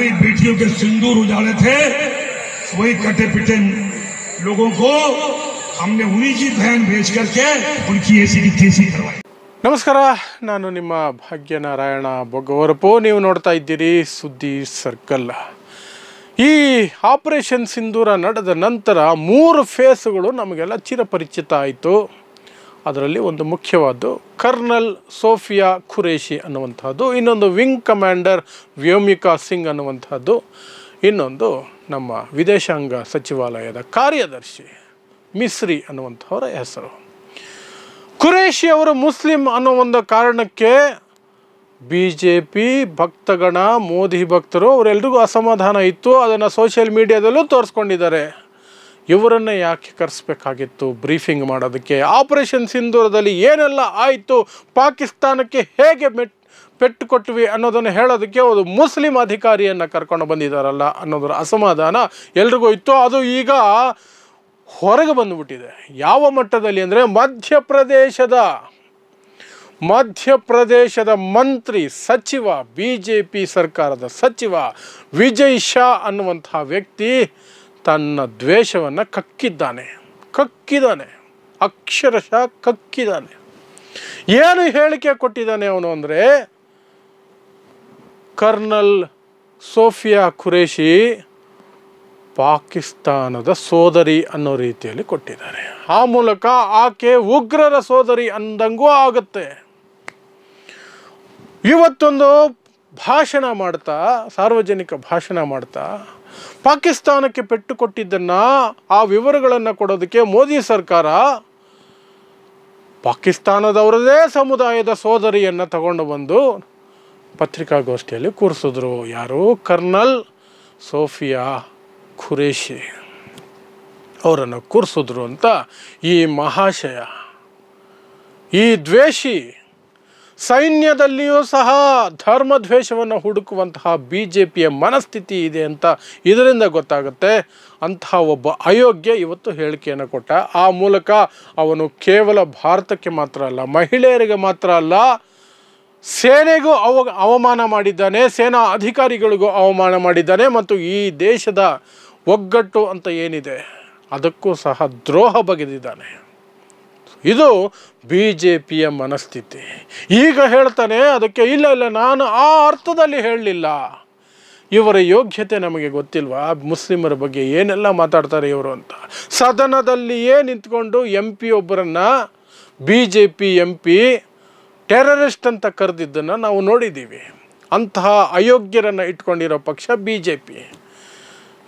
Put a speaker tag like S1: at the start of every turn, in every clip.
S1: हमारी बेटियों के सिंदूर उजाड़े थे, वही कटे पिटे लोगों को हमने उन्हीं की बहन भेज करके उनकी ऐसी की तैसी करवाई।
S2: ನಮಸ್ಕಾರ, ನಾನು ನಿಮ್ಮ ಭಾಗ್ಯನಾರಾಯಣ ಬೊಗ್ಗವರಪು. ನೀವು ನೋಡ್ತಾ ಇದ್ದೀರಿ ಸುದ್ದಿ ಸರ್ಕಲ್. ಈ ಆಪರೇಷನ್ ಸಿಂಧೂರ ನಡೆದ ನಂತರ 3 ಫೇಸ್ಗಳು ನಮಗೆಲ್ಲ ಚಿರಪರಿಚಿತ ಆಯಿತು. ಅದರಲ್ಲಿ ಒಂದು ಮುಖ್ಯವಾದ್ದು ಕರ್ನಲ್ ಸೋಫಿಯಾ ಖುರೇಷಿ ಅನ್ನುವಂಥದ್ದು, ಇನ್ನೊಂದು ವಿಂಗ್ ಕಮಾಂಡರ್ ವ್ಯೋಮಿಕಾ ಸಿಂಗ್ ಅನ್ನುವಂಥದ್ದು, ಇನ್ನೊಂದು ನಮ್ಮ ವಿದೇಶಾಂಗ ಸಚಿವಾಲಯದ ಕಾರ್ಯದರ್ಶಿ ಮಿಸ್ರಿ ಅನ್ನುವಂಥವರ ಹೆಸರು. ಖುರೇಷಿ ಅವರು ಮುಸ್ಲಿಂ ಅನ್ನೋ ಒಂದು ಕಾರಣಕ್ಕೆ BJP ಭಕ್ತಗಣ, ಮೋದಿ ಭಕ್ತರು ಅವರೆಲ್ಲರಿಗೂ ಅಸಮಾಧಾನ ಇತ್ತು. ಅದನ್ನು ಸೋಷಿಯಲ್ ಮೀಡಿಯಾದಲ್ಲೂ ತೋರಿಸ್ಕೊಂಡಿದ್ದಾರೆ. ಇವರನ್ನೇ ಯಾಕೆ ಕರೆಸಬೇಕಾಗಿತ್ತು ಬ್ರೀಫಿಂಗ್ ಮಾಡೋದಕ್ಕೆ? ಆಪರೇಷನ್ ಸಿಂಧೂರದಲ್ಲಿ ಏನೆಲ್ಲ ಆಯಿತು, ಪಾಕಿಸ್ತಾನಕ್ಕೆ ಹೇಗೆ ಪೆಟ್ಟು ಕೊಟ್ವಿ ಅನ್ನೋದನ್ನು ಹೇಳೋದಕ್ಕೆ ಒಂದು ಮುಸ್ಲಿಂ ಅಧಿಕಾರಿಯನ್ನು ಕರ್ಕೊಂಡು ಬಂದಿದ್ದಾರಲ್ಲ ಅನ್ನೋದರ ಅಸಮಾಧಾನ ಎಲ್ರಿಗೂ ಇತ್ತು. ಅದು ಈಗ ಹೊರಗೆ ಬಂದುಬಿಟ್ಟಿದೆ. ಯಾವ ಮಟ್ಟದಲ್ಲಿ ಅಂದರೆ ಮಧ್ಯಪ್ರದೇಶದ ಮಂತ್ರಿ ಸಚಿವ, BJP ಸರ್ಕಾರದ ಸಚಿವ ವಿಜಯ್ ಶಾ ಅನ್ನುವಂಥ ವ್ಯಕ್ತಿ ತನ್ನ ದ್ವೇಷವನ್ನು ಕಕ್ಕಿದ್ದಾನೆ, ಅಕ್ಷರಶಃ ಕಕ್ಕಿದ್ದಾನೆ. ಏನು ಹೇಳಿಕೆ ಕೊಟ್ಟಿದ್ದಾನೆ ಅವನು ಅಂದರೆ, ಕರ್ನಲ್ ಸೋಫಿಯಾ ಖುರೇಷಿ ಪಾಕಿಸ್ತಾನದ ಸೋದರಿ ಅನ್ನೋ ರೀತಿಯಲ್ಲಿ ಕೊಟ್ಟಿದ್ದಾರೆ. ಆ ಮೂಲಕ ಆಕೆ ಉಗ್ರರ ಸೋದರಿ ಅಂದಂಗೂ ಆಗುತ್ತೆ. ಇವತ್ತೊಂದು ಭಾಷಣ ಮಾಡ್ತಾ, ಸಾರ್ವಜನಿಕ ಭಾಷಣ ಮಾಡ್ತಾ ಪಾಕಿಸ್ತಾನಕ್ಕೆ ಪೆಟ್ಟು ಕೊಟ್ಟಿದ್ದನ್ನು, ಆ ವಿವರಗಳನ್ನು ಕೊಡೋದಕ್ಕೆ ಮೋದಿ ಸರ್ಕಾರ ಪಾಕಿಸ್ತಾನದವರದೇ ಸಮುದಾಯದ ಸೋದರಿಯನ್ನು ತಗೊಂಡು ಬಂದು ಪತ್ರಿಕಾಗೋಷ್ಠಿಯಲ್ಲಿ ಕೂರಿಸಿದ್ರು. ಯಾರು? ಕರ್ನಲ್ ಸೋಫಿಯಾ ಖುರೇಷಿ ಅವರನ್ನು ಕೂರಿಸಿದ್ರು ಅಂತ ಈ ಮಹಾಶಯ, ಈ ದ್ವೇಷಿ, ಸೈನ್ಯದಲ್ಲಿಯೂ ಸಹ ಧರ್ಮದ್ವೇಷವನ್ನು ಹುಡುಕುವಂತಹ BJPಯ ಮನಸ್ಥಿತಿ ಇದೆ ಅಂತ ಇದರಿಂದ ಗೊತ್ತಾಗುತ್ತೆ. ಅಂತಹ ಒಬ್ಬ ಅಯೋಗ್ಯ ಇವತ್ತು ಹೇಳಿಕೆಯನ್ನು ಕೊಟ್ಟ. ಆ ಮೂಲಕ ಅವನು ಕೇವಲ ಭಾರತಕ್ಕೆ ಮಾತ್ರ ಅಲ್ಲ, ಮಹಿಳೆಯರಿಗೆ ಮಾತ್ರ ಅಲ್ಲ, ಸೇನೆಗೂ ಅವಮಾನ ಮಾಡಿದ್ದಾನೆ, ಸೇನಾ ಅಧಿಕಾರಿಗಳಿಗೂ ಅವಮಾನ ಮಾಡಿದ್ದಾನೆ, ಮತ್ತು ಈ ದೇಶದ ಒಗ್ಗಟ್ಟು ಅಂತ ಏನಿದೆ ಅದಕ್ಕೂ ಸಹ ದ್ರೋಹ ಬಗೆದಿದ್ದಾನೆ. ಇದು BJPಯ ಮನಸ್ಥಿತಿ. ಈಗ ಹೇಳ್ತಾನೆ ಅದಕ್ಕೆ, ಇಲ್ಲ ನಾನು ಆ ಅರ್ಥದಲ್ಲಿ ಹೇಳಲಿಲ್ಲ. ಇವರ ಯೋಗ್ಯತೆ ನಮಗೆ ಗೊತ್ತಿಲ್ವಾ? ಮುಸ್ಲಿಮರ ಬಗ್ಗೆ ಏನೆಲ್ಲ ಮಾತಾಡ್ತಾರೆ ಇವರು ಅಂತ. ಸದನದಲ್ಲಿಯೇ ನಿಂತ್ಕೊಂಡು MP ಒಬ್ಬರನ್ನು BJP MP ಟೆರರಿಸ್ಟ್ ಅಂತ ಕರೆದಿದ್ದನ್ನು ನಾವು ನೋಡಿದ್ದೀವಿ. ಅಂತಹ ಅಯೋಗ್ಯರನ್ನು ಇಟ್ಕೊಂಡಿರೋ ಪಕ್ಷ BJP.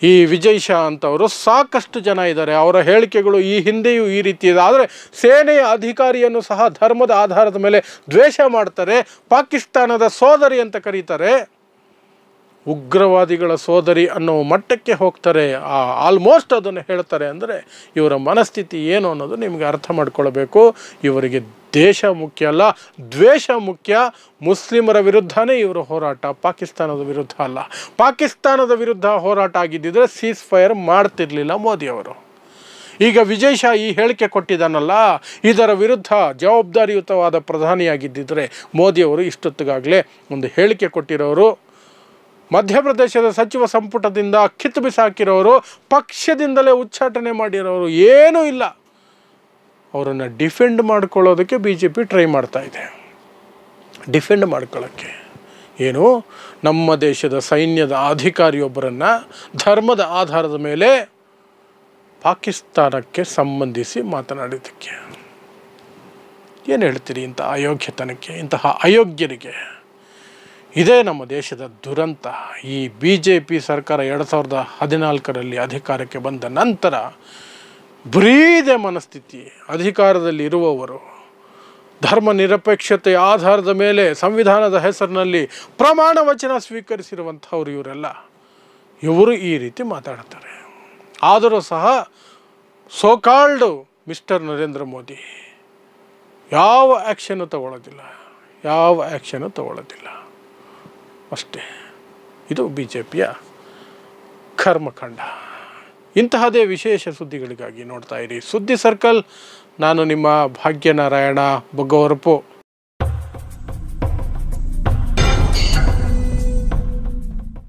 S2: ಈ ವಿಜಯ್ ಶಾ ಅಂತವರು ಸಾಕಷ್ಟು ಜನ ಇದ್ದಾರೆ. ಅವರ ಹೇಳಿಕೆಗಳು ಈ ಹಿಂದೆಯೂ ಈ ರೀತಿ ಇದೆ. ಆದರೆ ಸೇನೆಯ ಅಧಿಕಾರಿಯನ್ನು ಸಹ ಧರ್ಮದ ಆಧಾರದ ಮೇಲೆ ದ್ವೇಷ ಮಾಡ್ತಾರೆ, ಪಾಕಿಸ್ತಾನದ ಸೋದರಿ ಅಂತ ಕರೀತಾರೆ, ಉಗ್ರವಾದಿಗಳ ಸೋದರಿ ಅನ್ನೋ ಮಟ್ಟಕ್ಕೆ ಹೋಗ್ತಾರೆ. ಆಲ್ಮೋಸ್ಟ್ ಅದನ್ನು ಹೇಳ್ತಾರೆ. ಅಂದರೆ ಇವರ ಮನಸ್ಥಿತಿ ಏನು ಅನ್ನೋದು ನಿಮಗೆ ಅರ್ಥ ಮಾಡ್ಕೊಳ್ಬೇಕು. ಇವರಿಗೆ ದೇಶ ಮುಖ್ಯ ಅಲ್ಲ, ದ್ವೇಷ ಮುಖ್ಯ. ಮುಸ್ಲಿಮರ ವಿರುದ್ಧನೇ ಇವರ ಹೋರಾಟ, ಪಾಕಿಸ್ತಾನದ ವಿರುದ್ಧ ಅಲ್ಲ. ಪಾಕಿಸ್ತಾನದ ವಿರುದ್ಧ ಹೋರಾಟ ಆಗಿದ್ದಿದ್ರೆ ಸೀಸ್ ಫೈರ್ ಮಾಡ್ತಿರ್ಲಿಲ್ಲ ಮೋದಿಯವರು. ಈಗ ವಿಜಯ್ ಶಾ ಈ ಹೇಳಿಕೆ ಕೊಟ್ಟಿದ್ದಾನಲ್ಲ, ಇದರ ವಿರುದ್ಧ ಜವಾಬ್ದಾರಿಯುತವಾದ ಪ್ರಧಾನಿಯಾಗಿದ್ದಿದ್ರೆ ಮೋದಿಯವರು ಇಷ್ಟೊತ್ತಿಗಾಗಲೇ ಒಂದು ಹೇಳಿಕೆ ಕೊಟ್ಟಿರೋರು, ಮಧ್ಯಪ್ರದೇಶದ ಸಚಿವ ಸಂಪುಟದಿಂದ ಕಿತ್ತು ಬಿಸಾಕಿರೋರು, ಪಕ್ಷದಿಂದಲೇ ಉಚ್ಚಾಟನೆ ಮಾಡಿರೋರು ಏನೂ ಇಲ್ಲ. ಅವರನ್ನು ಡಿಫೆಂಡ್ ಮಾಡ್ಕೊಳ್ಳೋದಕ್ಕೆ BJP ಟ್ರೈ ಮಾಡ್ತಾ ಇದೆ. ಡಿಫೆಂಡ್ ಮಾಡ್ಕೊಳ್ಳೋಕ್ಕೆ ಏನು, ನಮ್ಮ ದೇಶದ ಸೈನ್ಯದ ಅಧಿಕಾರಿಯೊಬ್ಬರನ್ನು ಧರ್ಮದ ಆಧಾರದ ಮೇಲೆ ಪಾಕಿಸ್ತಾನಕ್ಕೆ ಸಂಬಂಧಿಸಿ ಮಾತನಾಡಿದ್ದಕ್ಕೆ ಏನು ಹೇಳ್ತೀರಿ? ಇಂತಹ ಅಯೋಗ್ಯತನಕ್ಕೆ, ಇಂತಹ ಅಯೋಗ್ಯರಿಗೆ. ಇದೇ ನಮ್ಮ ದೇಶದ ದುರಂತ. ಈ BJP ಸರ್ಕಾರ 2014ರಲ್ಲಿ ಅಧಿಕಾರಕ್ಕೆ ಬಂದ ನಂತರ ಬರೀದೆ ಮನಸ್ಥಿತಿ. ಅಧಿಕಾರದಲ್ಲಿ ಇರುವವರು ಧರ್ಮ ನಿರಪೇಕ್ಷತೆಯ ಆಧಾರದ ಮೇಲೆ ಸಂವಿಧಾನದ ಹೆಸರಿನಲ್ಲಿ ಪ್ರಮಾಣ ವಚನ ಸ್ವೀಕರಿಸಿರುವಂಥವ್ರು ಇವರು ಈ ರೀತಿ ಮಾತಾಡ್ತಾರೆ. ಆದರೂ ಸಹ ಸೋಕಾಲ್ಡ್ ಮಿಸ್ಟರ್ ನರೇಂದ್ರ ಮೋದಿ ಯಾವ ಆ್ಯಕ್ಷನ್ನು ತಗೊಳ್ಳೋದಿಲ್ಲ ಅಷ್ಟೇ. ಇದು BJPಯ ಕರ್ಮಕಾಂಡ. ಇಂತಹದೇ ವಿಶೇಷ ಸುದ್ದಿಗಳಿಗಾಗಿ ನೋಡ್ತಾ ಇರಿ ಸುದ್ದಿ ಸರ್ಕಲ್. ನಾನು ನಿಮ್ಮ ಭಾಗ್ಯನಾರಾಯಣ ಬೊಗ್ಗವರಪು.